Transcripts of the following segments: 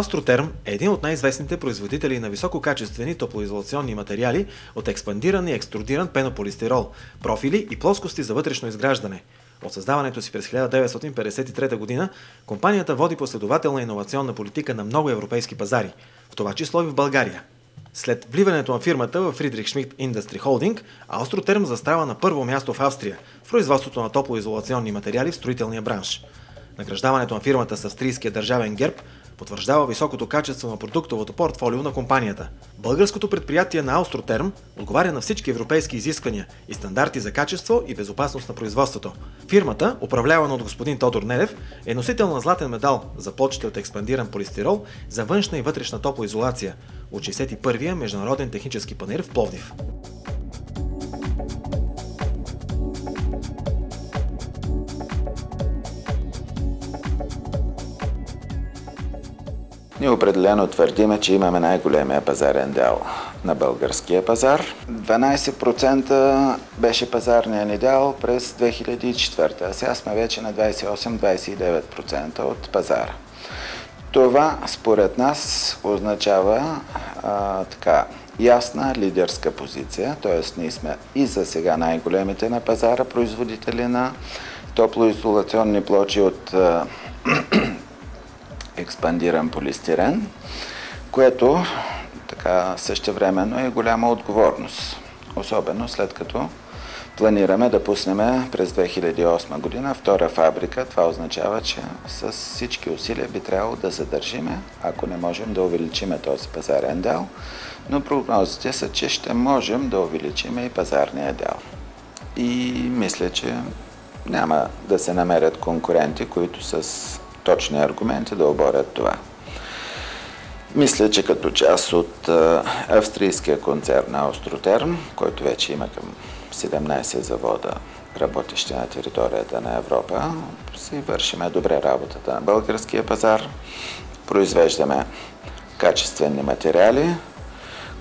Аустротерм е един от най-известните производители на висококачествени топлоизолационни материали от експандиран и екструдиран пенополистирол, профили и плоскости за вътрешно изграждане. От създаването си през 1953 г. компанията води последователна иновационна политика на много европейски пазари, в това число и в България. След вливането на фирмата в Friedrich Schmidt Industry Holding, Аустротерм застава на първо място в Австрия в производството на топлоизолационни материали в строителния бранш. Награждаването на фирмата с австрийския държавен герб потвърждава високото качество на продуктовото портфолио на компанията. Българското предприятие на Аустротерм отговаря на всички европейски изисквания и стандарти за качество и безопасност на производството. Фирмата, управлявана от господин Тодор Недев, е носител на златен медал за плочите от експандиран полистирол за външна и вътрешна топлоизолация от 61-я Международен технически панаир в Пловдив. Ние определено твърдиме, че имаме най-големия пазарен дял на българския пазар. 12% беше пазарния ни дял през 2004, а сега сме вече на 28-29% от пазара. Това според нас означава ясна лидерска позиция, т.е. ние сме и за сега най-големите на пазара производители на топлоизолационни плочи от експандиран полистирен, което същевременно е голяма отговорност. Особено след като планираме да пуснем през 2008 година втора фабрика. Това означава, че с всички усилия би трябвало да задържиме, ако не можем да увеличиме този пазарен дял, но прогнозите са, че ще можем да увеличим и пазарния дял. И мисля, че няма да се намерят конкуренти, които с точни аргументи да оборят това. Мисля, че като част от австрийския концерн Аустротерм, който вече има към 17 завода, работещи на територията на Европа, си вършиме добре работата на българския пазар, произвеждаме качествени материали,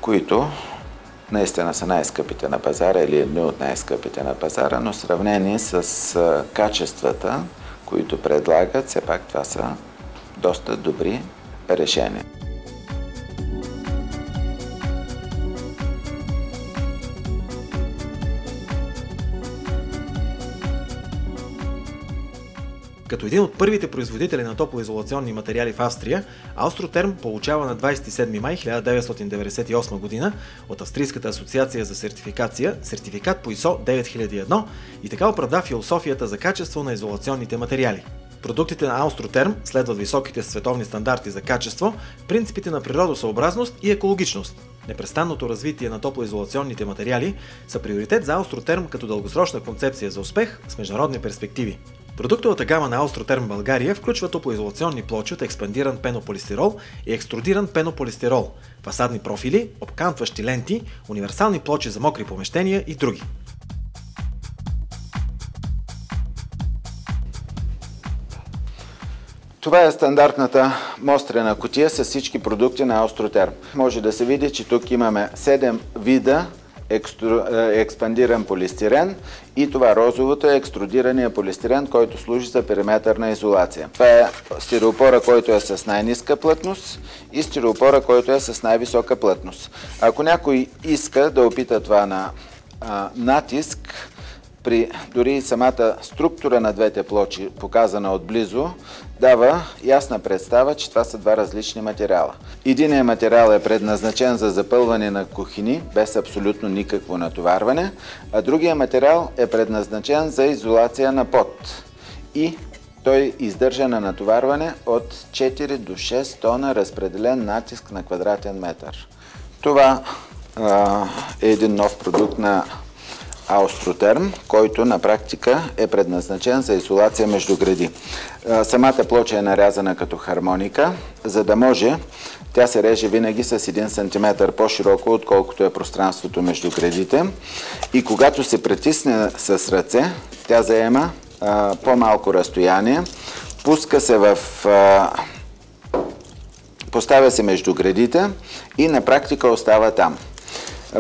които наистина са най-скъпите на пазара или едни от най-скъпите на пазара, но сравнени с качествата, които предлагат, все пак това са доста добри решения. Като един от първите производители на топлоизолационни материали в Австрия, Аустротерм получава на 27 май 1998 година от Австрийската асоциация за сертификация сертификат по ISO 9001 и така оправда философията за качество на изолационните материали. Продуктите на Аустротерм следват високите световни стандарти за качество, принципите на природосъобразност и екологичност. Непрестанното развитие на топлоизолационните материали са приоритет за Аустротерм като дългосрочна концепция за успех с международни перспективи. Продуктовата гама на Аустротерм България включва топлоизолационни плочи от експандиран пенополистирол и екструдиран пенополистирол, фасадни профили, обкантващи ленти, универсални плочи за мокри помещения и други. Това е стандартната мострена кутия с всички продукти на Аустротерм. Може да се види, че тук имаме 7 вида експандиран полистирен и това розовото е екструдирания полистирен, който служи за периметърна изолация. Това е стиропора, който е с най-ниска плътност и стиропора, който е с най-висока плътност. Ако някой иска да опита това на натиск, при дори и самата структура на двете плочи, показана отблизо, дава ясна представа, че това са два различни материала. Единият материал е предназначен за запълване на кухини, без абсолютно никакво натоварване, а другия материал е предназначен за изолация на пот. И той издържа на натоварване от 4 до 6 тона разпределен натиск на квадратен метър. Това е един нов продукт на Аустротерм, който на практика е предназначен за изолация между греди. Самата плоча е нарязана като хармоника, за да може тя се реже винаги с 1 см по-широко, отколкото е пространството между гредите. И когато се притисне с ръце, тя заема по-малко разстояние, поставя се между гредите и на практика остава там,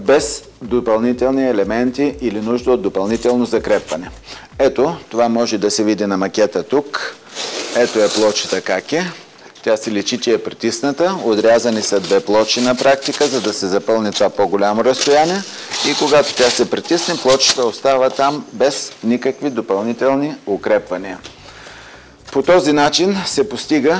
без допълнителни елементи или нужда от допълнително закрепване. Ето, това може да се види на макета тук. Ето е плочата как е. Тя се личи, че е притисната. Отрязани са две плочи на практика, за да се запълни това по-голямо разстояние. И когато тя се притисне, плочата остава там без никакви допълнителни укрепвания. По този начин се постига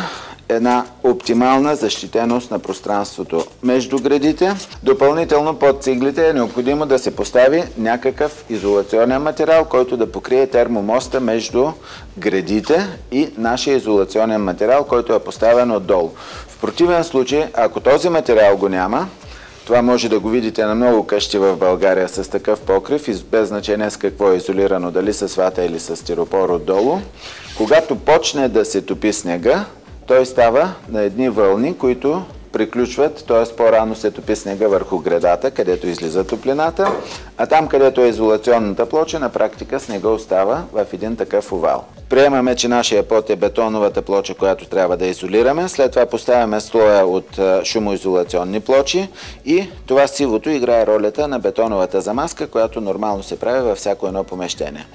една оптимална защитеност на пространството между гредите. Допълнително под циглите е необходимо да се постави някакъв изолационен материал, който да покрие термомоста между гредите и нашия изолационен материал, който е поставен отдолу. В противен случай, ако този материал го няма, това може да го видите на много къщи в България с такъв покрив, без значение с какво е изолирано, дали с вата или с стиропор отдолу. Когато почне да се топи снега, той става на едни вълни, които приключват, т.е. по-рано се топи снега върху гредата, където излиза топлината, а там, където е изолационната плоча, на практика снега остава в един такъв овал. Приемаме, че нашия под е бетоновата плоча, която трябва да изолираме. След това поставяме слоя от шумоизолационни плочи и това сивото играе ролята на бетоновата замазка, която нормално се прави във всяко едно помещение.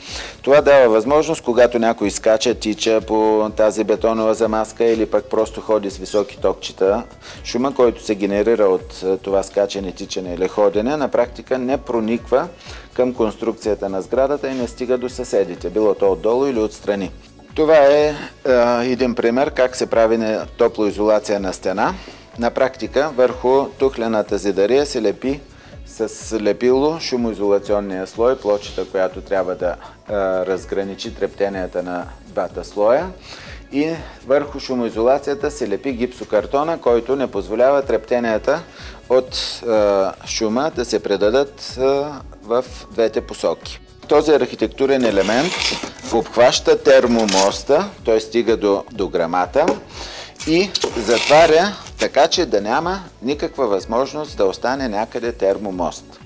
Това дава възможност, когато някой скача, тича по тази бетонова замазка или пък просто ходи с високи токчета, шума, който се генерира от това скачане, тичане или ходене, на практика не прониква към конструкцията на сградата и не стига до съседите, било то отдолу или отстрани. Това е един пример как се прави топлоизолация на стена. На практика върху тухлената зидария се лепи с лепило шумоизолационния слой, плочата, която трябва да разграничи трептенията на двата слоя. И върху шумоизолацията се лепи гипсокартона, който не позволява трептенията от шума да се предадат в двете посоки. Този архитектурен елемент обхваща термомоста, той стига до грамата и затваря така, че да няма никаква възможност да остане някъде термомост.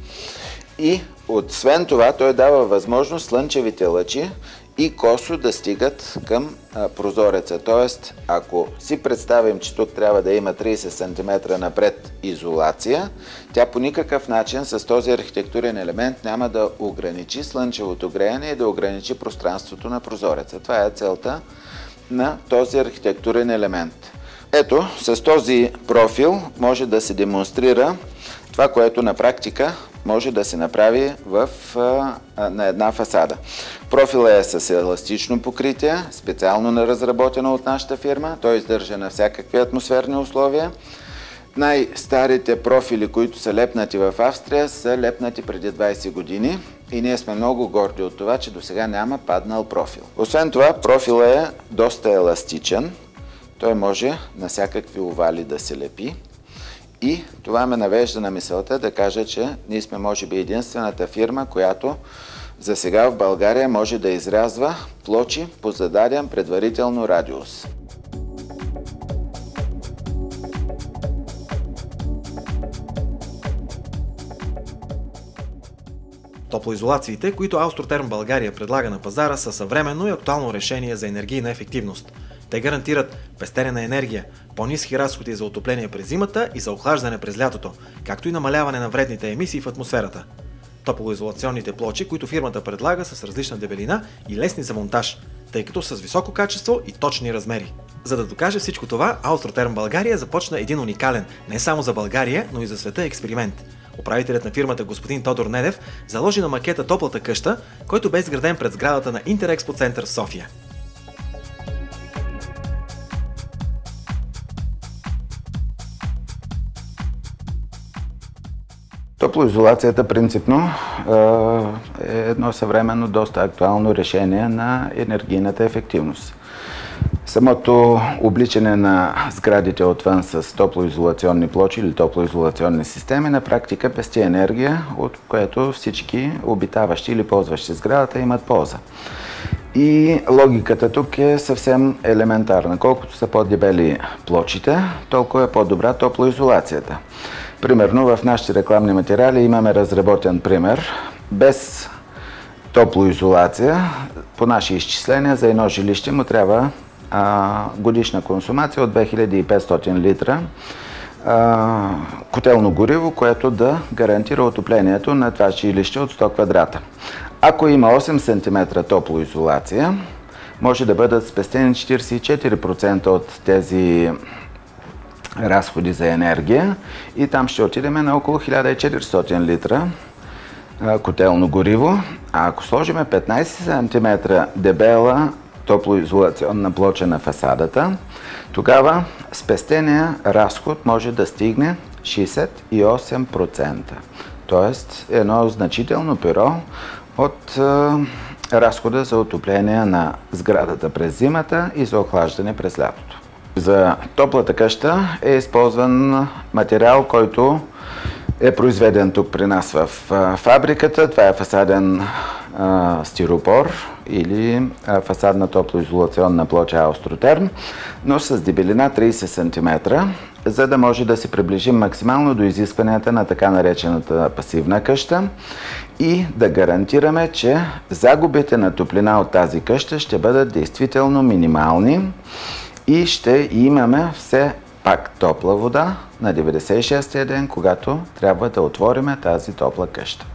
И освен това, той дава възможност слънчевите лъчи и косо да стигат към прозореца. Тоест, ако си представим, че тук трябва да има 30 см напред изолация, тя по никакъв начин с този архитектурен елемент няма да ограничи слънчевото греене и да ограничи пространството на прозореца. Това е целта на този архитектурен елемент. Ето, с този профил може да се демонстрира това, което на практика може да се направи на една фасада. Профила е с еластично покритие, специално разработено от нашата фирма. Той издържа на всякакви атмосферни условия. Най-старите профили, които са лепнати в Австрия, са лепнати преди 20 години и ние сме много горди от това, че досега няма паднал профил. Освен това, профилът е доста еластичен. Той може на всякакви овали да се лепи. И това ме навежда на мисълта да кажа, че ние сме може би единствената фирма, която за сега в България може да изрязва плочи по зададен предварително радиус. Топлоизолациите, които Аустротерм България предлага на пазара, са съвременно и актуално решение за енергийна ефективност. Те гарантират пестене на енергия, по-ниски разходи за отопление през зимата и за охлаждане през лятото, както и намаляване на вредните емисии в атмосферата. Топлоизолационните плочи, които фирмата предлага, са с различна дебелина и лесни за монтаж, тъй като с високо качество и точни размери. За да докаже всичко това, Аустротерм България започна един уникален, не само за България, но и за света експеримент. Управителят на фирмата господин Тодор Недев заложи на макета топлата къща, който бе изграден пред сградата на Интерекспо център в София. Топлоизолацията принципно е едно съвременно доста актуално решение на енергийната ефективност. Самото обличане на сградите отвън с топлоизолационни плочи или топлоизолационни системи на практика пести енергия, от което всички обитаващи или ползващи сградата имат полза. И логиката тук е съвсем елементарна. Колкото са по-дебели плочите, толкова е по-добра топлоизолацията. Примерно в нашите рекламни материали имаме разработен пример. Без топлоизолация, по наши изчисления, за едно жилище му трябва годишна консумация от 2500 литра котелно гориво, което да гарантира отоплението на това жилище от 100 квадрата. Ако има 8 см топлоизолация, може да бъдат спестени 44% от тези разходи за енергия и там ще отидем на около 1400 литра котелно гориво. А ако сложим 15 см дебела топлоизолационна плоча на фасадата, тогава спестения разход може да стигне 68%. Тоест едно значително перо от разхода за отопление на сградата през зимата и за охлаждане през лятото. За топлата къща е използван материал, който е произведен тук при нас в фабриката. Това е фасаден стиропор или фасадна топлоизолационна плоча Аустротерм, но с дебелина 30 см, за да може да се приближим максимално до изискванията на така наречената пасивна къща и да гарантираме, че загубите на топлина от тази къща ще бъдат действително минимални и ще имаме все пак топла вода на 96-я ден, когато трябва да отворим тази топла къща.